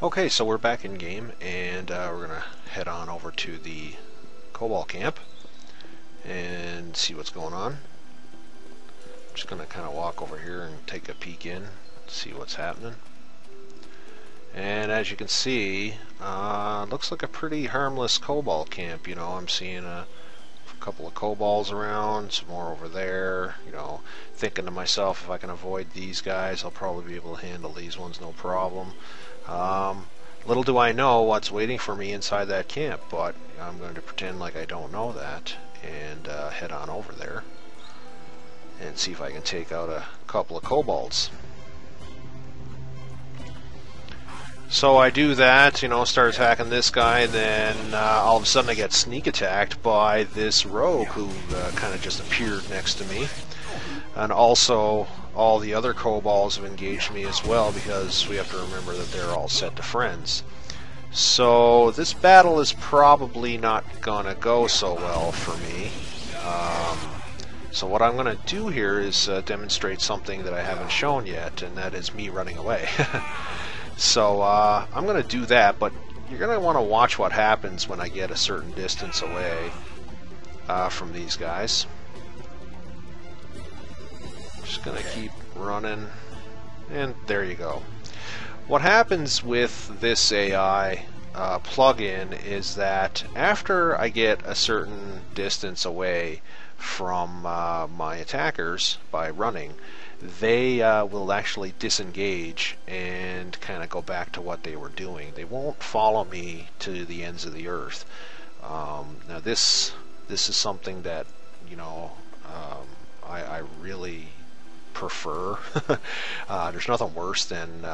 Okay, so we're back in game, and we're gonna head on over to the Cobalt camp and see what's going on. I'm just gonna kind of walk over here and take a peek in, see what's happening. And as you can see, looks like a pretty harmless Cobalt camp. You know, I'm seeing a couple of Kobolds around, some more over there. You know, thinking to myself, if I can avoid these guys, I'll probably be able to handle these ones no problem. Little do I know what's waiting for me inside that camp, but I'm going to pretend like I don't know that and head on over there and see if I can take out a couple of Kobolds. So I do that, you know, start attacking this guy, and then all of a sudden I get sneak attacked by this rogue who kind of just appeared next to me. And also, all the other Kobolds have engaged me as well, because we have to remember that they're all set to friends. So this battle is probably not gonna go so well for me. So what I'm gonna do here is demonstrate something that I haven't shown yet, and that is me running away. So I'm gonna do that, but you're gonna want to watch what happens when I get a certain distance away from these guys. Just gonna keep running, and there you go. What happens with this AI plugin is that after I get a certain distance away from my attackers by running, they will actually disengage and kind of go back to what they were doing. They won't follow me to the ends of the earth. Now this is something that, you know, I really prefer. There's nothing worse than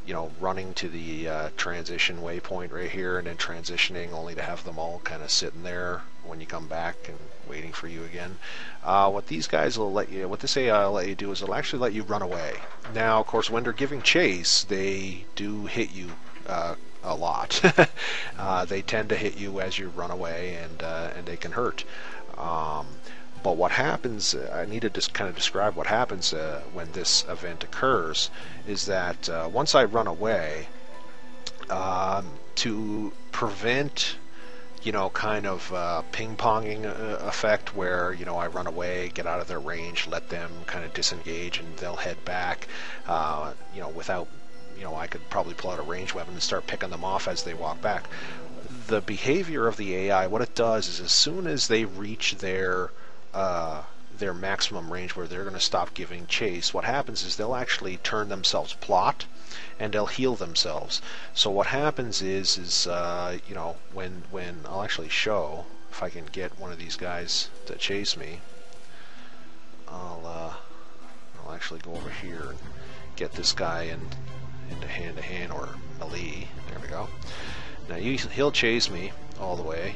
you know, running to the transition waypoint right here and then transitioning only to have them all kind of sitting there when you come back and waiting for you again. What these guys will let you, what this AI will let you do is it'll actually let you run away. Now, of course, when they're giving chase, they do hit you a lot. They tend to hit you as you run away, and they can hurt. But what happens, I need to just kind of describe what happens when this event occurs, is that once I run away, to prevent, you know, kind of ping-ponging effect where, you know, I run away, get out of their range, let them kind of disengage, and they'll head back, you know, without, you know, I could probably pull out a ranged weapon and start picking them off as they walk back. The behavior of the AI, what it does is as soon as they reach their maximum range where they're going to stop giving chase, what happens is they'll actually turn themselves plot and they'll heal themselves. So what happens is you know, when I'll actually show, if I can get one of these guys to chase me, I'll actually go over here and get this guy into hand-to-hand or melee. There we go. Now he'll chase me all the way.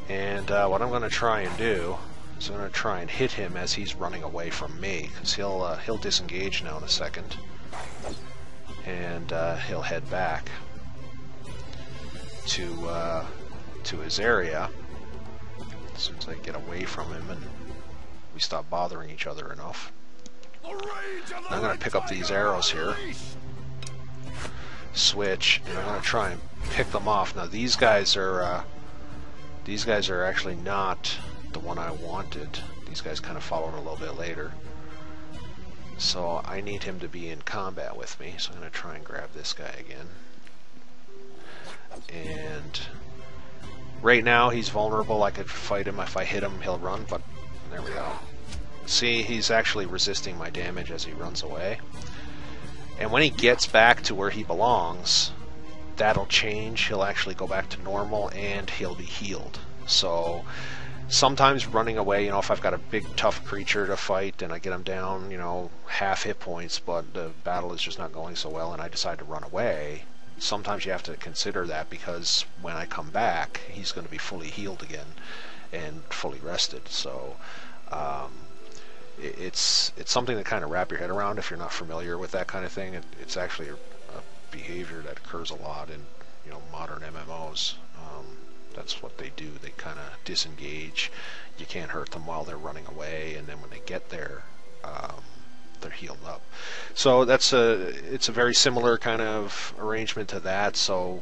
And what I'm going to try and do is I'm going to try and hit him as he's running away from me, because he'll disengage now in a second, and he'll head back to his area as soon as I get away from him and we stop bothering each other enough. I'm going to pick up these arrows here, switch, and I'm going to try and pick them off. Now these guys are actually not the one I wanted. These guys kind of followed a little bit later. So I need him to be in combat with me. So I'm going to try and grab this guy again. And right now he's vulnerable. I could fight him. If I hit him, he'll run, but there we go. See, he's actually resisting my damage as he runs away. And when he gets back to where he belongs, that'll change. He'll actually go back to normal and he'll be healed. So sometimes running away, you know, if I've got a big tough creature to fight and I get him down, you know, half hit points, but the battle is just not going so well and I decide to run away, sometimes you have to consider that, because when I come back he's going to be fully healed again and fully rested. So it's something to kind of wrap your head around if you're not familiar with that kind of thing. It's actually a behavior that occurs a lot in, you know, modern MMOs. That's what they do. They kind of disengage. You can't hurt them while they're running away, and then when they get there, they're healed up. So it's a very similar kind of arrangement to that. So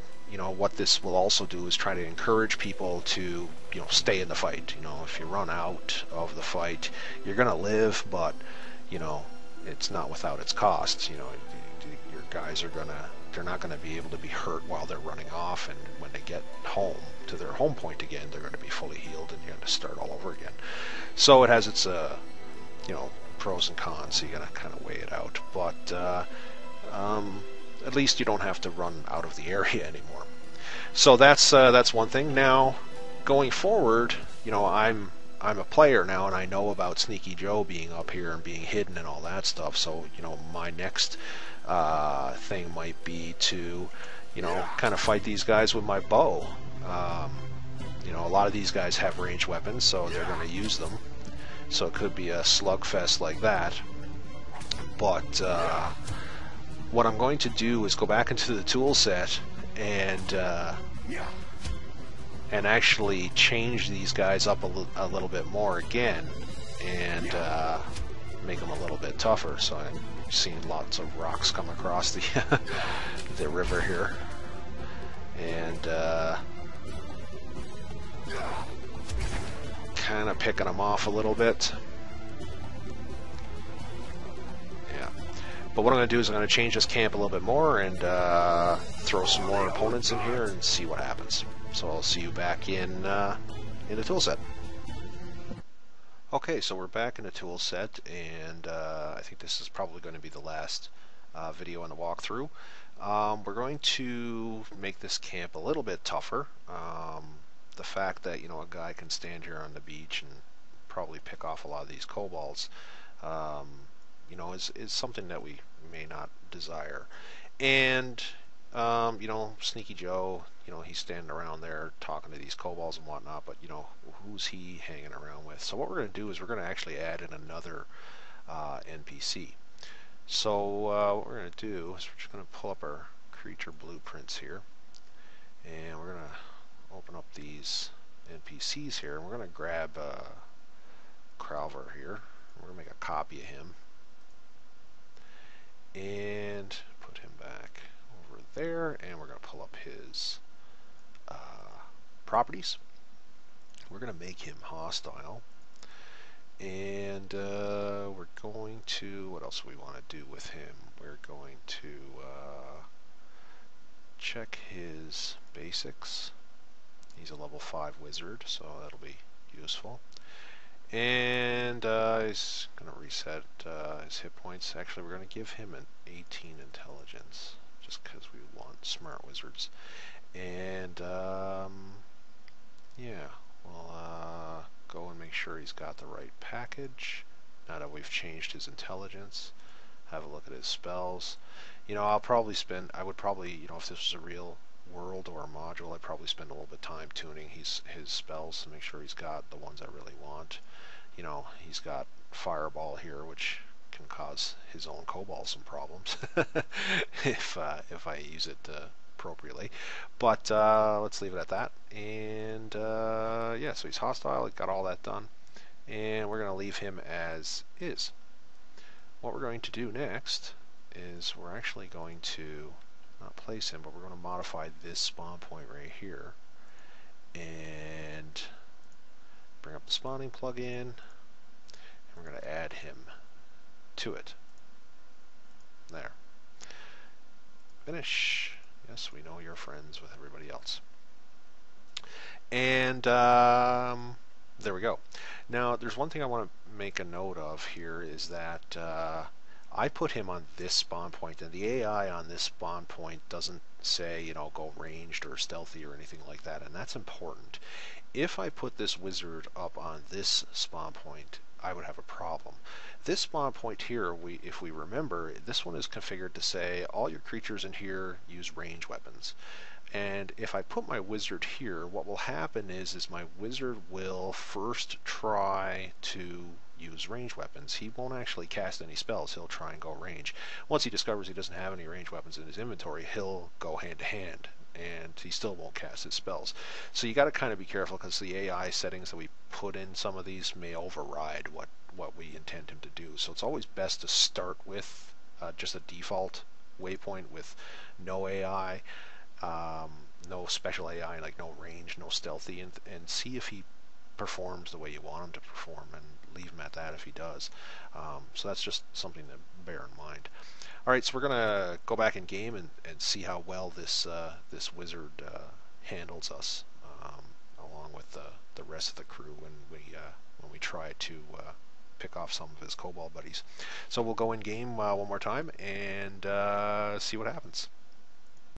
what this will also do is try to encourage people to stay in the fight. If you run out of the fight, you're gonna live, but it's not without its costs. Your guys they're not gonna be able to be hurt while they're running off, and when they get home to their home point again, they're gonna be fully healed, and you're gonna start all over again. So it has its pros and cons, so you gotta kind of weigh it out. But at least you don't have to run out of the area anymore. So that's one thing. Now, going forward, I'm a player now, and I know about Sneaky Joe being up here and being hidden and all that stuff. So my next thing might be to kind of fight these guys with my bow. A lot of these guys have ranged weapons, so they're going to use them. So it could be a slugfest like that. But what I'm going to do is go back into the tool set and actually change these guys up a little bit more again, and make them a little bit tougher. So I'm seeing lots of rocks come across the the river here, and kind of picking them off a little bit. Yeah. But what I'm going to do is I'm going to change this camp a little bit more and throw some more opponents in here and see what happens. So I'll see you back in the tool set. Okay, so we're back in the tool set, and I think this is probably going to be the last video on the walkthrough. We're going to make this camp a little bit tougher. The fact that a guy can stand here on the beach and probably pick off a lot of these kobolds, is something that we may not desire. And Sneaky Joe, he's standing around there talking to these kobolds and whatnot, but who's he hanging around with? So what we're going to do is we're going to actually add in another NPC. So what we're going to do is we're just going to pull up our creature blueprints here, and we're going to open up these NPCs here, and we're going to grab Crowver here. We're going to make a copy of him and put him back over there, and we're going to pull up his properties. We're going to make him hostile, and we're going to, what else do we want to do with him? We're going to check his basics. He's a level 5 wizard, so that'll be useful. And he's going to reset his hit points. Actually, we're going to give him an 18 intelligence, just because we want smart wizards. And yeah, we'll go and make sure he's got the right package. Now that we've changed his intelligence, have a look at his spells. I would probably, if this was a real world or a module, I'd probably spend a little bit of time tuning his spells to make sure he's got the ones I really want. He's got Fireball here, which can cause his own kobold some problems if I use it appropriately. But let's leave it at that. And yeah, so he's hostile. Got all that done, and we're going to leave him as is. What we're going to do next is we're actually going to not place him, but we're going to modify this spawn point right here and bring up the spawning plugin, and we're going to add him to it. There. Finish. Yes, we know you're friends with everybody else. And there we go. Now, there's one thing I want to make a note of here is that I put him on this spawn point, and the AI on this spawn point doesn't say, go ranged or stealthy or anything like that, and that's important. If I put this wizard up on this spawn point, I would have a problem. This spawn point here, if we remember, this one is configured to say all your creatures in here use range weapons. And if I put my wizard here, what will happen is my wizard will first try to use range weapons. He won't actually cast any spells. He'll try and go range. Once he discovers he doesn't have any range weapons in his inventory, he'll go hand to hand, and he still won't cast his spells. So you got to kind of be careful, because the AI settings that we put in some of these may override what what we intend him to do. So it's always best to start with just a default waypoint with no AI, no special AI, like no range, no stealthy, and see if he performs the way you want him to perform, and leave him at that if he does. So that's just something to bear in mind. All right, so we're gonna go back in game and see how well this wizard handles us, along with the rest of the crew when we try to pick off some of his kobold buddies. So we'll go in game one more time and see what happens.